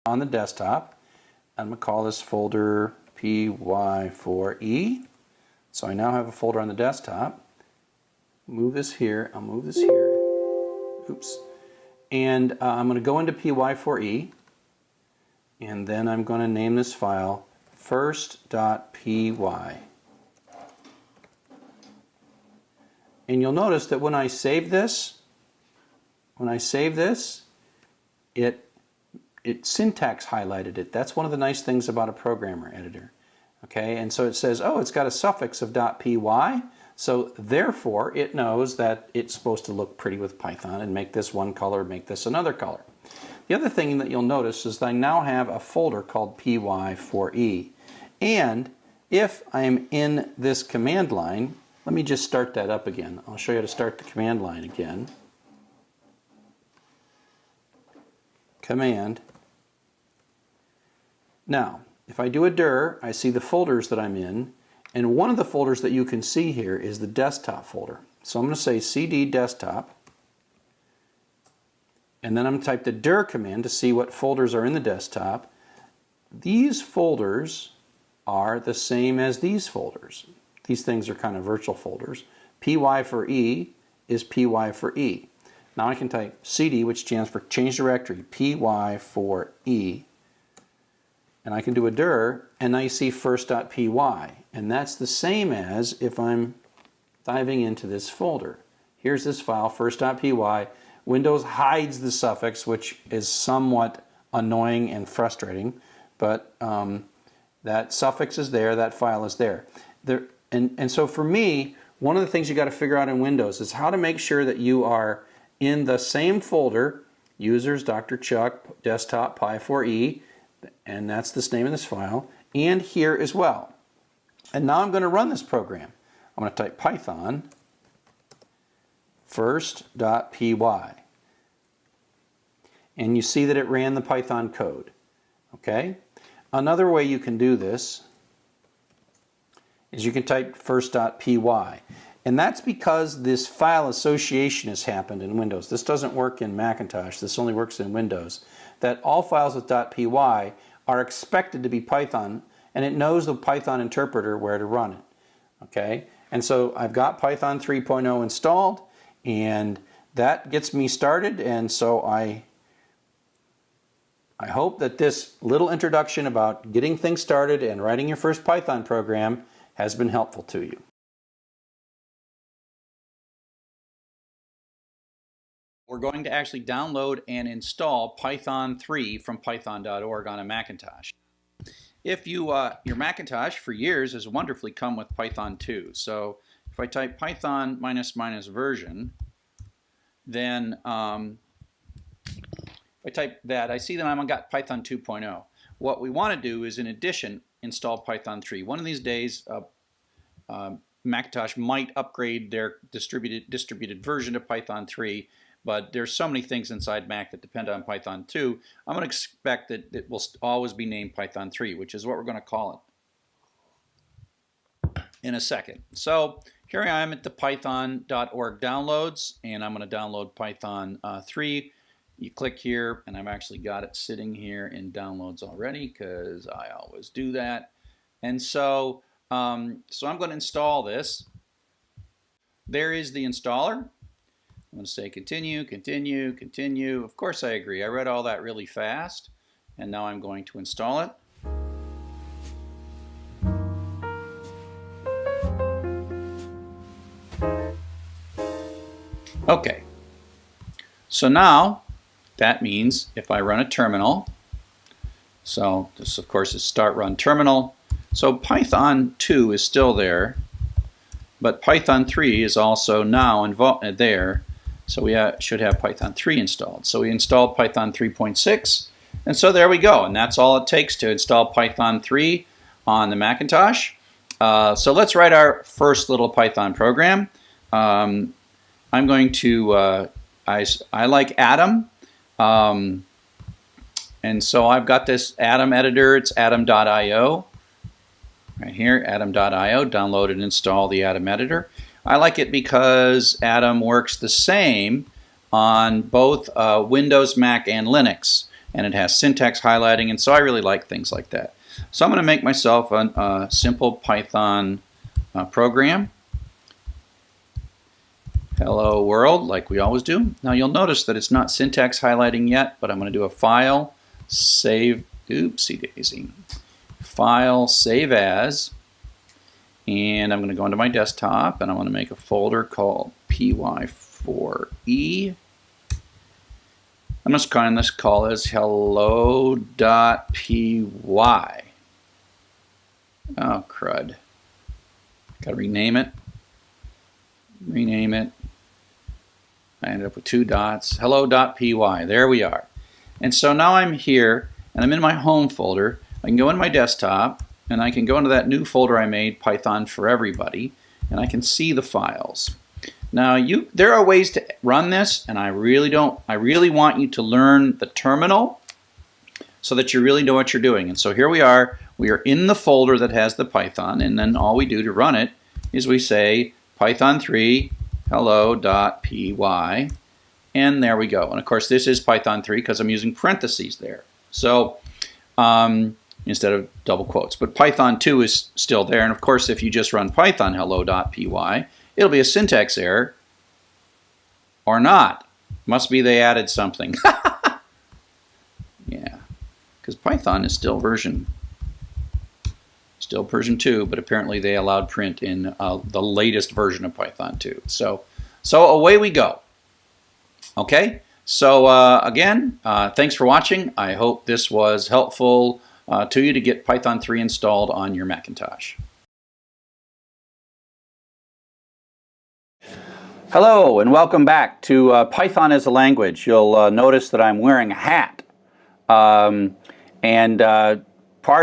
on the desktop. I'm going to call this folder py4e. So I now have a folder on the desktop. Move this here. I'll move this here. Oops. And I'm going to go into py4e. And then I'm going to name this file first.py. And you'll notice that when I save this, it syntax highlighted it. That's one of the nice things about a programmer editor. Okay, and so it says, oh, it's got a suffix of .py, so therefore it knows that it's supposed to look pretty with Python and make this one color, make this another color. The other thing that you'll notice is that I now have a folder called py4e. And if I'm in this command line, let me just start that up again. I'll show you how to start the command line again. Command. Now, if I do a dir, I see the folders that I'm in, and one of the folders that you can see here is the desktop folder. So I'm going to say cd desktop, and then I'm going to type the dir command to see what folders are in the desktop. These folders are the same as these folders. These things are kind of virtual folders. Py for E is py for E. Now I can type cd, which stands for change directory, py for E. And I can do a dir, and now you see first.py. And that's the same as if I'm diving into this folder. Here's this file, first.py. Windows hides the suffix, which is somewhat annoying and frustrating, but that suffix is there, that file is there. And so for me, one of the things you got to figure out in Windows is how to make sure that you are in the same folder, users, Dr. Chuck, desktop, py4e, and that's the name of this file, and here as well. And now I'm going to run this program. I'm going to type Python first.py. And you see that it ran the Python code. Okay? Another way you can do this is you can type first.py. And that's because this file association has happened in Windows. This doesn't work in Macintosh. This only works in Windows. That all files with .py are expected to be Python, and it knows the Python interpreter where to run it. Okay? And so I've got Python 3.0 installed, and that gets me started, and so I hope that this little introduction about getting things started and writing your first Python program has been helpful to you. We're going to actually download and install Python 3 from python.org on a Macintosh. If you, your Macintosh for years has wonderfully come with Python 2. So if I type Python ---- version, then if I type that, I see that I've got Python 2.0. What we want to do is, in addition, install Python 3. One of these days, Macintosh might upgrade their distributed version of Python 3. But there's so many things inside Mac that depend on Python 2. I'm going to expect that it will always be named Python 3, which is what we're going to call it in a second. So here I am at the python.org downloads, and I'm going to download Python 3. You click here, and I've actually got it sitting here in downloads already because I always do that. And so, I'm going to install this. There is the installer. I'm going to say continue, continue, continue. Of course I agree. I read all that really fast, and now I'm going to install it. Okay. So now that means if I run a terminal, so this of course is start run terminal. So Python 2 is still there, but Python 3 is also now there. So we should have Python 3 installed. So we installed Python 3.6, and so there we go. And that's all it takes to install Python 3 on the Macintosh. So let's write our first little Python program. I'm going to, I like Atom, and so I've got this Atom editor. It's atom.io. Right here, atom.io. Download and install the Atom editor. I like it because Atom works the same on both Windows, Mac, and Linux. and it has syntax highlighting, and so I really like things like that. So I'm going to make myself a simple Python program. Hello world, like we always do. Now you'll notice that it's not syntax highlighting yet, but I'm going to do a file, save, oopsie daisy, file, save as, and I'm going to go into my desktop and I'm going to make a folder called py4e. I'm just going to call this hello.py. Oh crud. Got to rename it. Rename it. I ended up with 2 dots. Hello.py. There we are. And so now I'm here and I'm in my home folder. I can go in my desktop and I can go into that new folder I made, Python for Everybody, and I can see the files. Now there are ways to run this, and I really want you to learn the terminal so that you really know what you're doing. And so here we are in the folder that has the Python, and then all we do to run it is we say Python3 hello.py, and there we go. And of course this is Python 3 because I'm using parentheses there. So instead of double quotes. But Python 2 is still there, and of course if you just run Python hello.py, it'll be a syntax error or not. Must be they added something. Yeah, because Python is still version 2, but apparently they allowed print in the latest version of Python 2. So away we go. Okay, so again, thanks for watching. I hope this was helpful to you to get Python 3 installed on your Macintosh. Hello and welcome back to Python as a Language. You'll notice that I'm wearing a hat. Part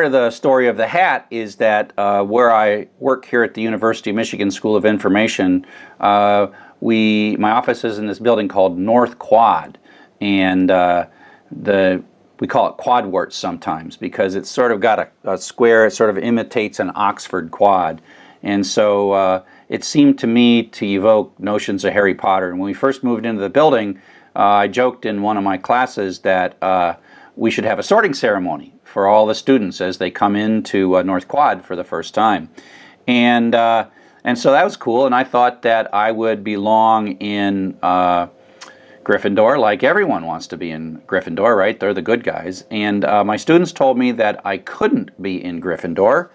of the story of the hat is that where I work here at the University of Michigan School of Information, my office is in this building called North Quad, and we call it quadwarts sometimes because it's sort of got a square. It sort of imitates an Oxford quad, and so it seemed to me to evoke notions of Harry Potter. And when we first moved into the building, I joked in one of my classes that we should have a sorting ceremony for all the students as they come into North Quad for the first time. And so that was cool, and I thought that I would belong in Gryffindor, like everyone wants to be in Gryffindor, right? They're the good guys. And my students told me that I couldn't be in Gryffindor,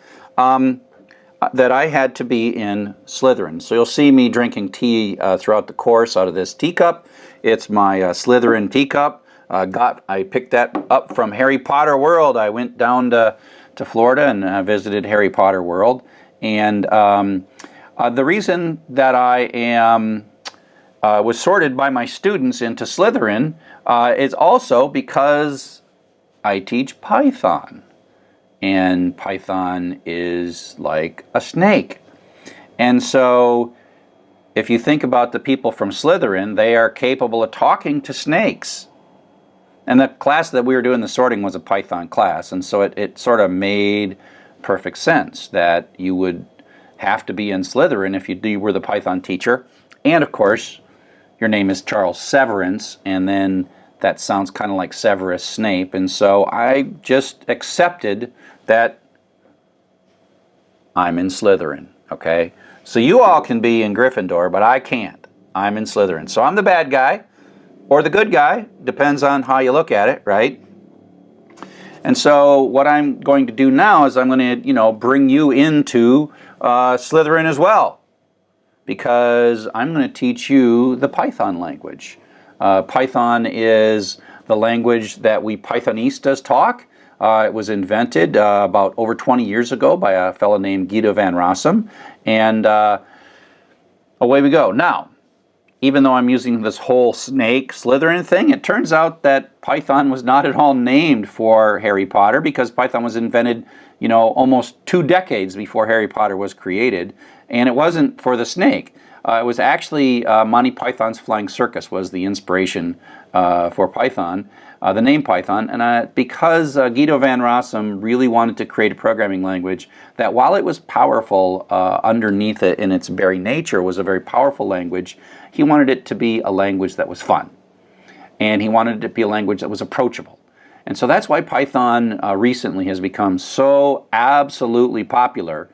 that I had to be in Slytherin. So you'll see me drinking tea throughout the course out of this teacup. It's my Slytherin teacup. I picked that up from Harry Potter World. I went down to Florida and visited Harry Potter World. And the reason that I was sorted by my students into Slytherin is also because I teach Python. And Python is like a snake. And so if you think about the people from Slytherin, they are capable of talking to snakes. And the class that we were doing the sorting was a Python class, and so it sort of made perfect sense that you would have to be in Slytherin if you were the Python teacher. And of course, your name is Charles Severance, and then that sounds kind of like Severus Snape, and so I just accepted that I'm in Slytherin, okay? So you all can be in Gryffindor, but I can't. I'm in Slytherin. So I'm the bad guy, or the good guy, depends on how you look at it, right? And so what I'm going to do now is I'm going to, bring you into Slytherin as well, because I'm going to teach you the Python language. Python is the language that we Pythonistas talk. It was invented about over 20 years ago by a fellow named Guido van Rossum, and away we go. Now, even though I'm using this whole snake Slytherin thing, it turns out that Python was not at all named for Harry Potter, because Python was invented, almost 2 decades before Harry Potter was created, and it wasn't for the snake. It was actually Monty Python's Flying Circus was the inspiration for Python, the name Python, and because Guido van Rossum really wanted to create a programming language that, while it was powerful underneath it in its very nature, was a very powerful language, he wanted it to be a language that was fun. And he wanted it to be a language that was approachable. And so that's why Python recently has become so absolutely popular.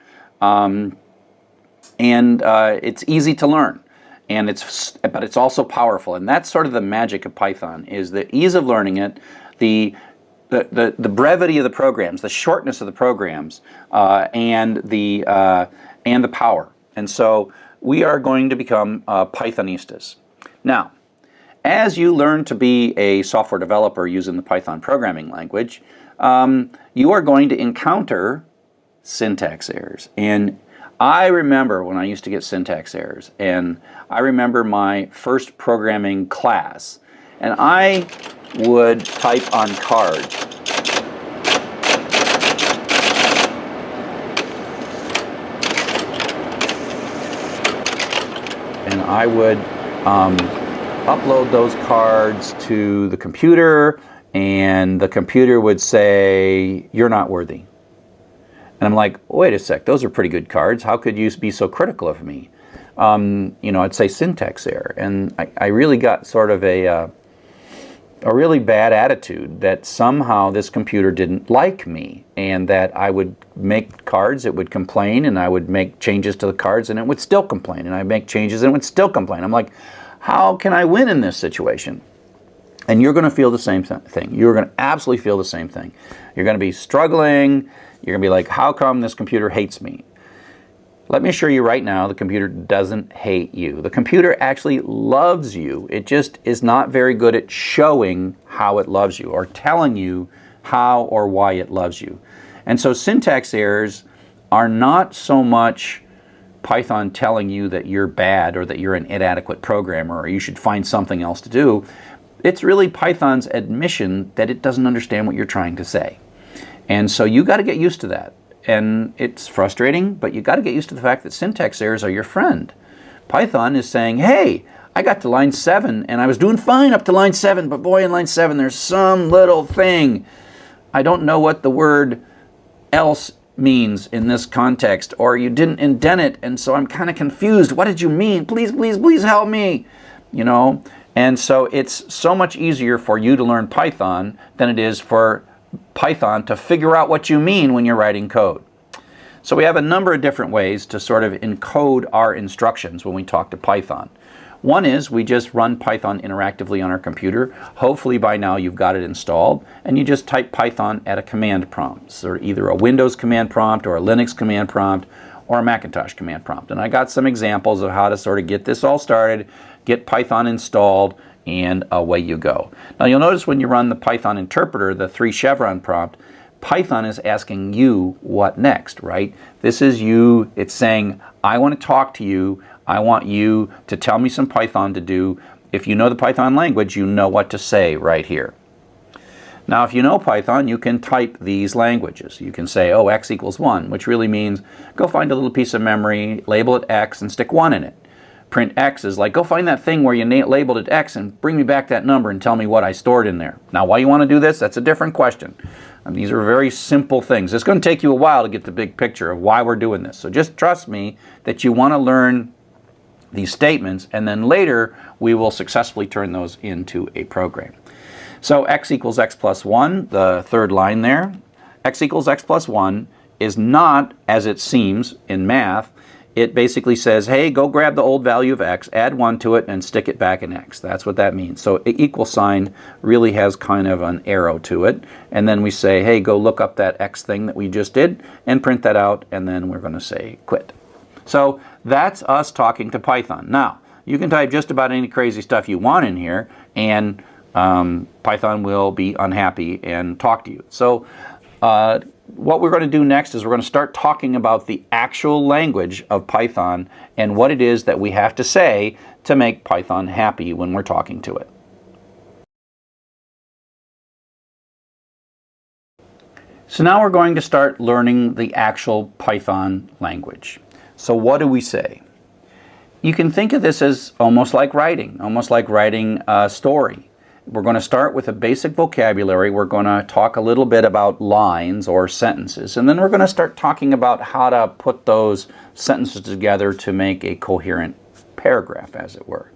It's easy to learn, but it's also powerful. And that's sort of the magic of Python, is the ease of learning it, the brevity of the programs, the shortness of the programs, and the power. And so we are going to become Pythonistas. Now, as you learn to be a software developer using the Python programming language, you are going to encounter syntax errors. And I remember when I used to get syntax errors, and I remember my first programming class, and I would type on cards. And I would upload those cards to the computer, and the computer would say, "You're not worthy." And I'm like, wait a sec, those are pretty good cards. How could you be so critical of me? I'd say syntax error. And I really got sort of a really bad attitude that somehow this computer didn't like me, and that I would make cards, it would complain, and I would make changes to the cards, and it would still complain, and I'd make changes, and it would still complain. I'm like, how can I win in this situation? And you're going to feel the same thing. You're going to absolutely feel the same thing. You're going to be struggling. You're going to be like, how come this computer hates me? Let me assure you right now, the computer doesn't hate you. The computer actually loves you. It just is not very good at showing how it loves you, or telling you how or why it loves you. And so syntax errors are not so much Python telling you that you're bad, or that you're an inadequate programmer, or you should find something else to do. It's really Python's admission that it doesn't understand what you're trying to say. And so you got to get used to that. And it's frustrating, but you got to get used to the fact that syntax errors are your friend. Python is saying, hey, I got to line 7, and I was doing fine up to line 7, but boy, in line 7, there's some little thing. I don't know what the word else means in this context, or you didn't indent it, and so I'm kind of confused. What did you mean? Please, please, please help me. And so it's so much easier for you to learn Python than it is for Python to figure out what you mean when you're writing code. So we have a number of different ways to sort of encode our instructions when we talk to Python. One is we just run Python interactively on our computer. Hopefully by now you've got it installed, and you just type Python at a command prompt. So either a Windows command prompt, or a Linux command prompt, or a Macintosh command prompt. And I got some examples of how to sort of get this all started, get Python installed, and away you go. Now you'll notice when you run the Python interpreter, the 3 chevron prompt, Python is asking you what next, right? This is you, it's saying, I want to talk to you, I want you to tell me some Python to do. If you know the Python language, you know what to say right here. Now if you know Python, you can type these languages. You can say, oh, x equals 1, which really means go find a little piece of memory, label it x, and stick 1 in it. Print x is like, go find that thing where you labeled it x and bring me back that number and tell me what I stored in there. Now, why you want to do this, that's a different question. These are very simple things. It's going to take you a while to get the big picture of why we're doing this. So just trust me that you want to learn these statements, and then later we will successfully turn those into a program. So x equals x plus 1, the third line there. X equals x plus 1 is not, as it seems in math, it basically says, hey, go grab the old value of x, add 1 to it, and stick it back in x. That's what that means. So an equal sign really has kind of an arrow to it. And then we say, hey, go look up that x thing that we just did and print that out, and then we're going to say quit. So that's us talking to Python. Now, you can type just about any crazy stuff you want in here, and Python will be unhappy and talk to you. So what we're going to do next is we're going to start talking about the actual language of Python and what it is that we have to say to make Python happy when we're talking to it. So now we're going to start learning the actual Python language. So what do we say? You can think of this as almost like writing a story. We're going to start with a basic vocabulary. We're going to talk a little bit about lines or sentences, and then we're going to start talking about how to put those sentences together to make a coherent paragraph, as it were.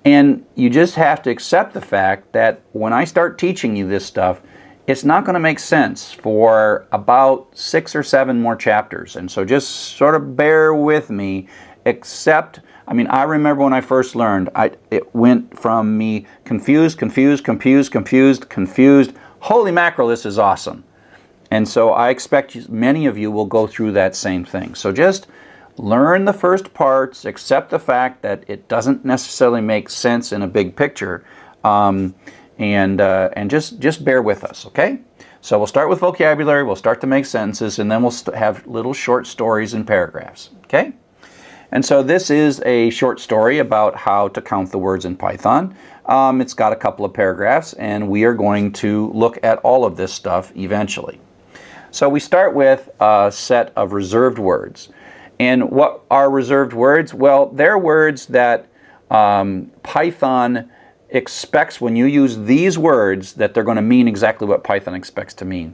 And you just have to accept the fact that when I start teaching you this stuff, it's not going to make sense for about 6 or 7 more chapters. And so just sort of bear with me, except, I mean, I remember when I first learned, it went from me confused. Holy mackerel, this is awesome. And so I expect many of you will go through that same thing. So just learn the first parts, accept the fact that it doesn't necessarily make sense in a big picture, and just bear with us, okay? So we'll start with vocabulary, we'll start to make sentences, and then we'll have little short stories and paragraphs, okay? And so this is a short story about how to count the words in Python. It's got a couple of paragraphs, and we are going to look at all of this stuff eventually. So we start with a set of reserved words. And what are reserved words? Well, they're words that Python expects when you use these words that they're going to mean exactly what Python expects to mean.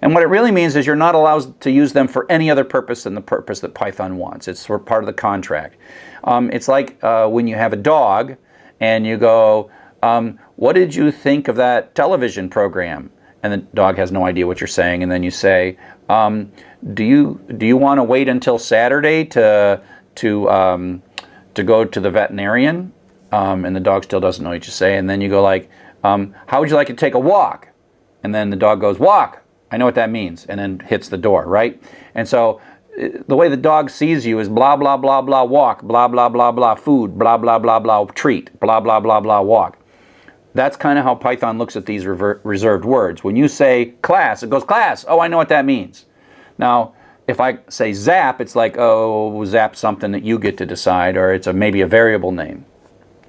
And what it really means is you're not allowed to use them for any other purpose than the purpose that Python wants. It's sort of part of the contract. It's like when you have a dog and you go, what did you think of that television program? And the dog has no idea what you're saying, and then you say, do you want to wait until Saturday to go to the veterinarian? And the dog still doesn't know what you say, and then you go like, how would you like to take a walk? And then the dog goes, walk. I know what that means, and then hits the door, right? And so the way the dog sees you is blah, blah, blah, blah, walk, blah, blah, blah, blah, food, blah, blah, blah, blah, treat, blah, blah, blah, blah, walk. That's kind of how Python looks at these reserved words. When you say class, it goes class. Oh, I know what that means. Now, if I say zap, it's like, oh, zap something that you get to decide, or it's maybe a variable name.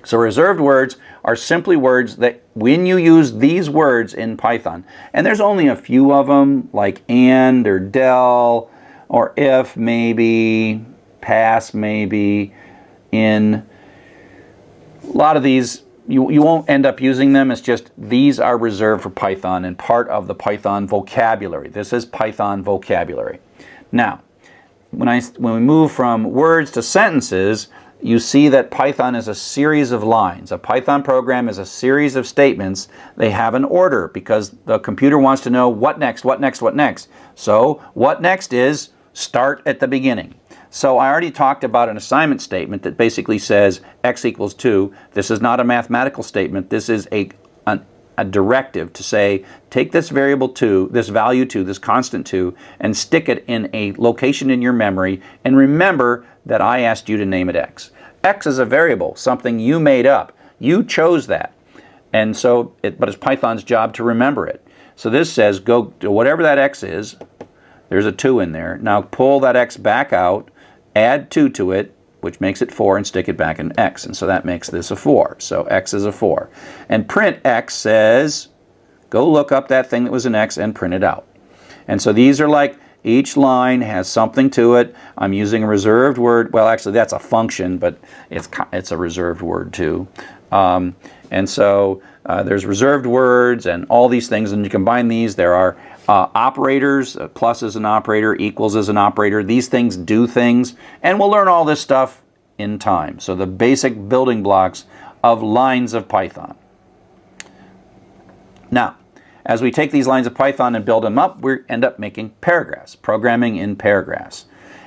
So reserved words are simply words that when you use these words in Python, and there's only a few of them, like and or del, or if maybe, pass maybe, in. A lot of these, you won't end up using them. It's just these are reserved for Python and part of the Python vocabulary. This is Python vocabulary. Now, when we move from words to sentences, you see that Python is a series of lines. A Python program is a series of statements. They have an order because the computer wants to know what next, what next, what next. So what next is start at the beginning. So I already talked about an assignment statement that basically says x equals 2. This is not a mathematical statement. This is a directive to say, take this variable 2, this value 2, this constant 2, and stick it in a location in your memory, and remember that I asked you to name it x. X is a variable, something you made up. You chose that. And so, but it's Python's job to remember it. So this says, go to whatever that x is, there's a 2 in there. Now pull that x back out, add 2 to it, which makes it 4, and stick it back in x. And so that makes this a 4. So x is a 4. And print x says, go look up that thing that was an x and print it out. And so these are like, each line has something to it. I'm using a reserved word. Well, actually, that's a function, but it's a reserved word too. And so there's reserved words and all these things, and you combine these. There are operators. Plus is an operator. Equals is an operator. These things do things, and we'll learn all this stuff in time. So the basic building blocks of lines of Python. Now, as we take these lines of Python and build them up, we end up making paragraphs, programming in paragraphs.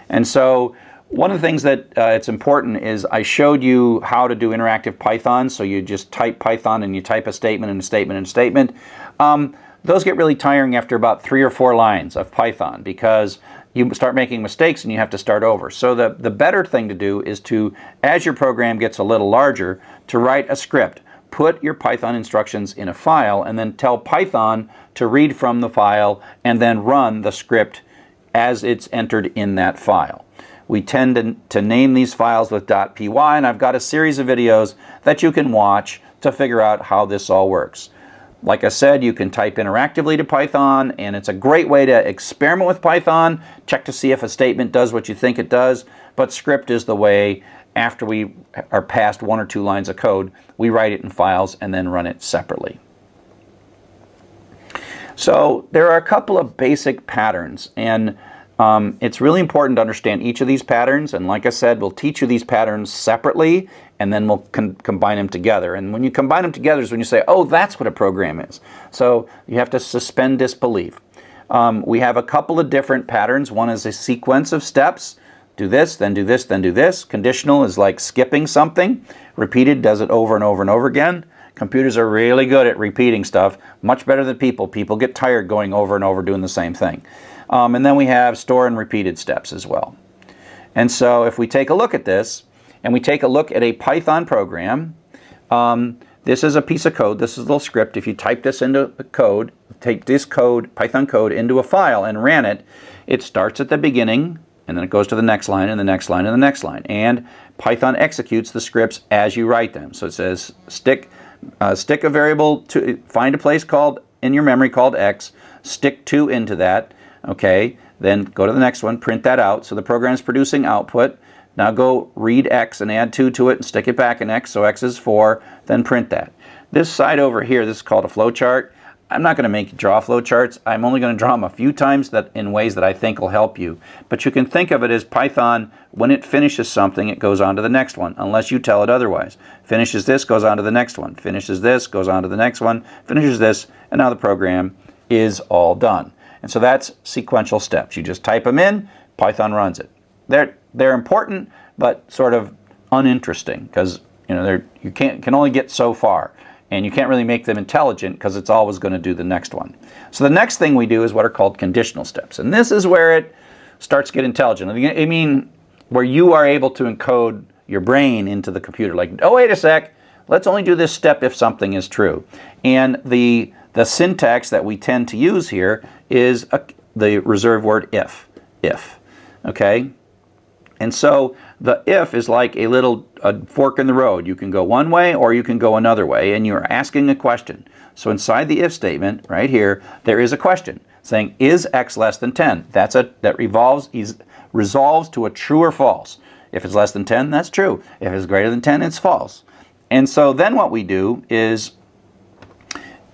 And so one of the things that it's important is I showed you how to do interactive Python. So you just type Python and you type a statement and a statement and a statement. Those get really tiring after about 3 or 4 lines of Python because you start making mistakes and you have to start over. So the better thing to do is to, as your program gets a little larger, to write a script. Put your Python instructions in a file and then tell Python to read from the file and then run the script as it's entered in that file. We tend to name these files with .py, and I've got a series of videos that you can watch to figure out how this all works. Like I said, you can type interactively to Python, and it's a great way to experiment with Python, check to see if a statement does what you think it does, but script is the way. After we are past 1 or 2 lines of code, we write it in files and then run it separately. So there are a couple of basic patterns, and It's really important to understand each of these patterns, and like I said, we'll teach you these patterns separately, and then we'll combine them together. And when you combine them together is when you say, oh, that's what a program is. So you have to suspend disbelief. We have a couple of different patterns. One is a sequence of steps. Do this, then do this, then do this. Conditional is like skipping something. Repeated does it over and over and over again. Computers are really good at repeating stuff, much better than people. People get tired going over and over doing the same thing. And then we have store and repeated steps as well. And so if we take a look at this, and we take a look at a Python program, this is a piece of code, this is a little script. If you type this into the code, take this code, Python code, into a file and ran it, it starts at the beginning, and then it goes to the next line, and the next line, and the next line. And Python executes the scripts as you write them. So it says stick a variable to, find a place called in your memory called x, stick 2 into that, okay, then go to the next one, print that out. So the program is producing output. Now go read x and add 2 to it and stick it back in x, so x is 4, then print that. This side over here, this is called a flowchart. I'm not going to draw flowcharts. I'm only going to draw them a few times in ways that I think will help you. But you can think of it as Python, when it finishes something, it goes on to the next one, unless you tell it otherwise. Finishes this, goes on to the next one. Finishes this, goes on to the next one. Finishes this, and now the program is all done. And so that's sequential steps. You just type them in, Python runs it. They're important, but sort of uninteresting, because you can only get so far. And you can't really make them intelligent because it's always going to do the next one. So the next thing we do is what are called conditional steps. And this is where it starts to get intelligent. I mean, where you are able to encode your brain into the computer. Like, oh, wait a sec, let's only do this step if something is true. And the syntax that we tend to use here is the reserved word if. Okay? And so the if is like a fork in the road. You can go one way or you can go another way, and you're asking a question. So inside the if statement, right here, there is a question saying, is x less than 10? That resolves to a true or false. If it's less than 10, that's true. If it's greater than 10, it's false. And so then what we do is,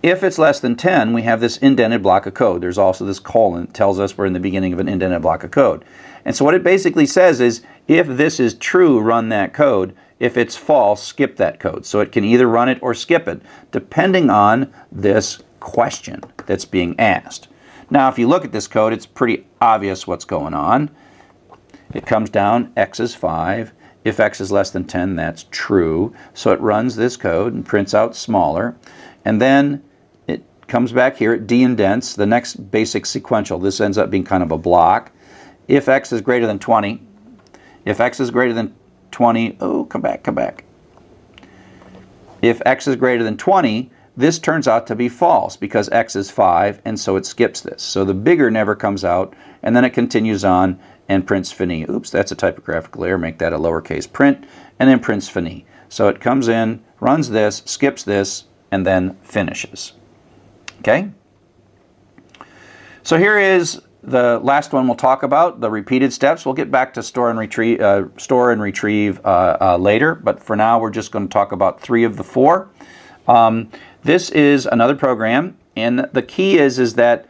if it's less than 10, we have this indented block of code. There's also this colon that tells us we're in the beginning of an indented block of code. And so what it basically says is, if this is true, run that code. If it's false, skip that code. So it can either run it or skip it, depending on this question that's being asked. Now, if you look at this code, it's pretty obvious what's going on. It comes down, x is 5. If x is less than 10, that's true. So it runs this code and prints out smaller. And then it comes back here, it de-indents the next basic sequential. This ends up being kind of a block. If x is greater than 20, if x is greater than 20, oh, come back. If x is greater than 20, this turns out to be false because x is 5, and so it skips this. So the bigger never comes out, and then it continues on and prints fini. Oops, that's a typographical error. Make that a lowercase print, and then prints fini. So it comes in, runs this, skips this, and then finishes. Okay? So here is the last one we'll talk about, the repeated steps. We'll get back to store and retrieve later, but for now we're just going to talk about 3 of the 4. This is another program, and the key is that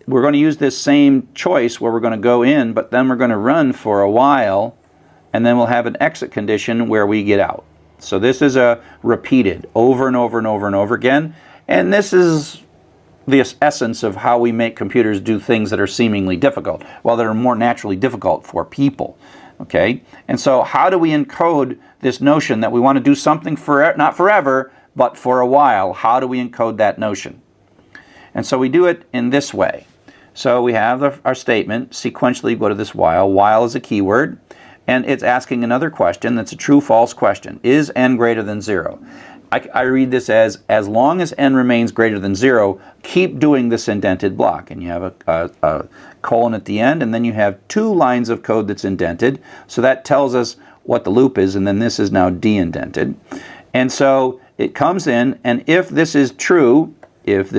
we're going to use this same choice where we're going to go in, but then we're going to run for a while, and then we'll have an exit condition where we get out. So this is a repeated over and over and over and over again, and this is the essence of how we make computers do things that are seemingly difficult, well, that are more naturally difficult for people. Okay? And so how do we encode this notion that we want to do something not forever, but for a while? How do we encode that notion? And so we do it in this way. So we have our statement, sequentially go to this while. While is a keyword, and it's asking another question that's a true-false question. Is n greater than 0? I read this as long as n remains greater than 0, keep doing this indented block. And you have a colon at the end, and then you have 2 lines of code that's indented. So that tells us what the loop is, and then this is now de-indented. And so it comes in, and if this is true, it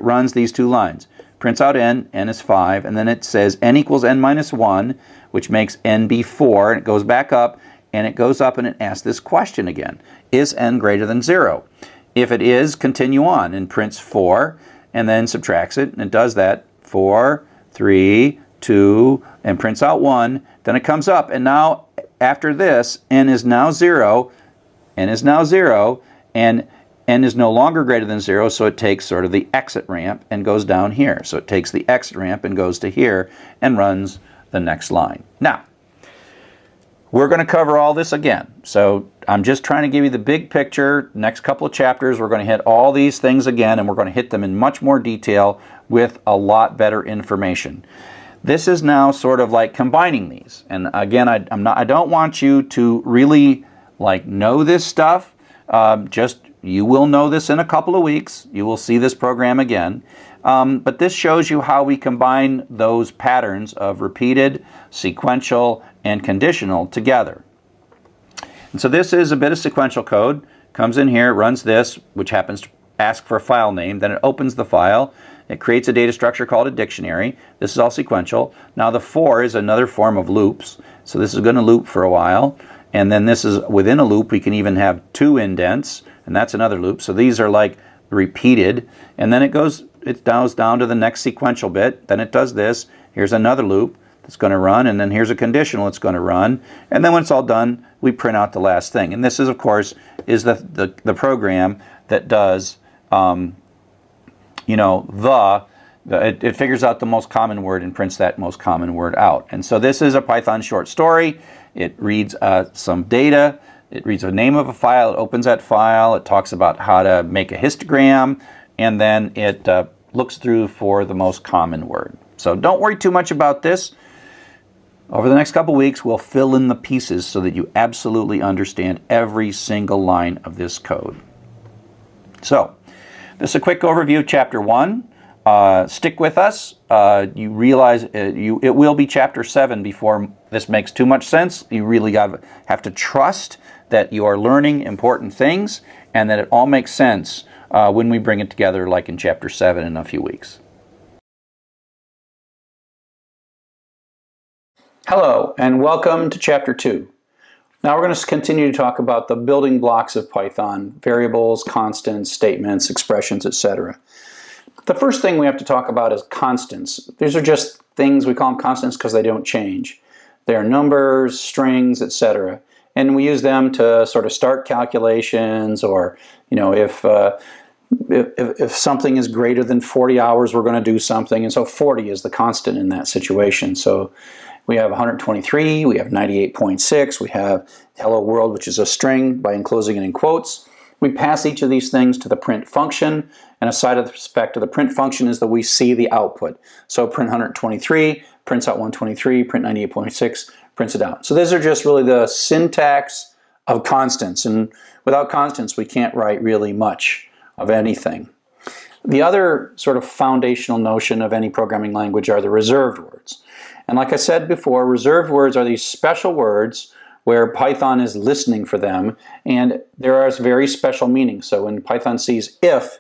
runs these 2 lines. Prints out n is 5, and then it says n equals n minus 1, which makes n be 4, and it goes back up, and it goes up and it asks this question again. Is n greater than 0? If it is, continue on, and prints 4, and then subtracts it, and it does that 4, 3, 2, and prints out 1. Then it comes up, and now after this, n is now 0, n is now 0, and n is no longer greater than 0, so it takes sort of the exit ramp and goes down here. So it takes the exit ramp and goes to here and runs the next line. Now, we're going to cover all this again. So I'm just trying to give you the big picture. Next couple of chapters, we're going to hit all these things again, and we're going to hit them in much more detail with a lot better information. This is now sort of like combining these. And again, I don't want you to really like know this stuff. You will know this in a couple of weeks. You will see this program again. But this shows you how we combine those patterns of repeated, sequential, and conditional together. And so this is a bit of sequential code. Comes in here, runs this, which happens to ask for a file name. Then it opens the file. It creates a data structure called a dictionary. This is all sequential. Now the for is another form of loops. So this is going to loop for a while. And then this is within a loop. We can even have 2 indents, and that's another loop. So these are like repeated. And then it goes down to the next sequential bit. Then it does this. Here's another loop that's going to run, and then here's a conditional it's going to run. And then when it's all done, we print out the last thing. And this is, of course, is the program that does, it figures out the most common word and prints that most common word out. And so this is a Python short story. It reads some data. It reads the name of a file. It opens that file. It talks about how to make a histogram. And then it looks through for the most common word. So don't worry too much about this. Over the next couple weeks, we'll fill in the pieces so that you absolutely understand every single line of this code. So, this is a quick overview of Chapter 1. Stick with us. You realize it will be Chapter 7 before this makes too much sense. You really have to trust that you are learning important things and that it all makes sense when we bring it together like in Chapter 7 in a few weeks. Hello, and welcome to Chapter 2. Now we're going to continue to talk about the building blocks of Python, variables, constants, statements, expressions, etc. The first thing we have to talk about is constants. These are just things, we call them constants because they don't change. They're numbers, strings, etc. And we use them to sort of start calculations, or if something is greater than 40 hours, we're going to do something. And so 40 is the constant in that situation. So we have 123, we have 98.6, we have hello world, which is a string by enclosing it in quotes. We pass each of these things to the print function, and a side effect of the print function is that we see the output. So print 123, prints out 123, print 98.6, prints it out. So these are just really the syntax of constants, and without constants we can't write really much of anything. The other sort of foundational notion of any programming language are the reserved words. And like I said before, reserved words are these special words where Python is listening for them, and there are very special meanings. So when Python sees if,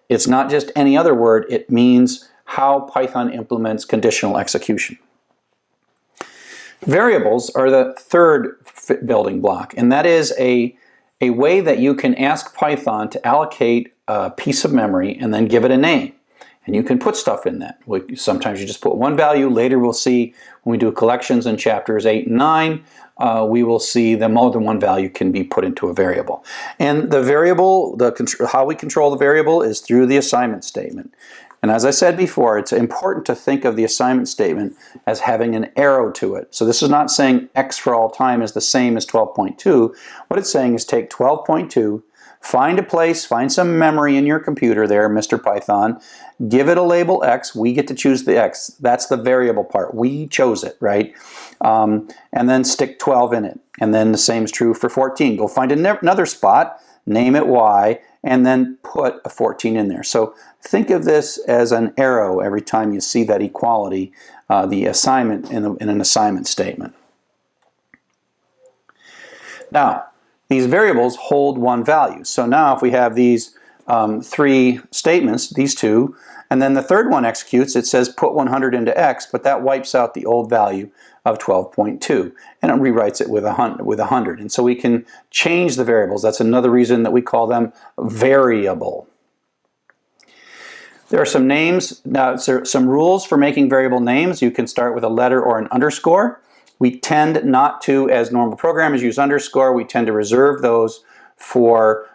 it's not just any other word, it means how Python implements conditional execution. Variables are the third building block, and that is a way that you can ask Python to allocate a piece of memory and then give it a name. And you can put stuff in that. Sometimes you just put one value. Later we'll see, when we do collections in chapters 8 and 9, we will see that more than one value can be put into a variable. And the variable, how we control the variable is through the assignment statement. And as I said before, it's important to think of the assignment statement as having an arrow to it. So this is not saying x for all time is the same as 12.2. What it's saying is take 12.2, find a place, find some memory in your computer there, Mr. Python, give it a label x, we get to choose the x. That's the variable part. We chose it, right? And then stick 12 in it. And then the same is true for 14. Go find another spot, name it y, and then put a 14 in there. So think of this as an arrow every time you see that equality, the assignment in an assignment statement. Now, these variables hold one value. So now if we have these 3 statements, these 2, and then the third one executes, it says put 100 into x, but that wipes out the old value of 12.2, and it rewrites it with 100. And so we can change the variables. That's another reason that we call them variable. There are some names, some rules for making variable names. You can start with a letter or an underscore. We tend not to, as normal programmers, use underscore. We tend to reserve those for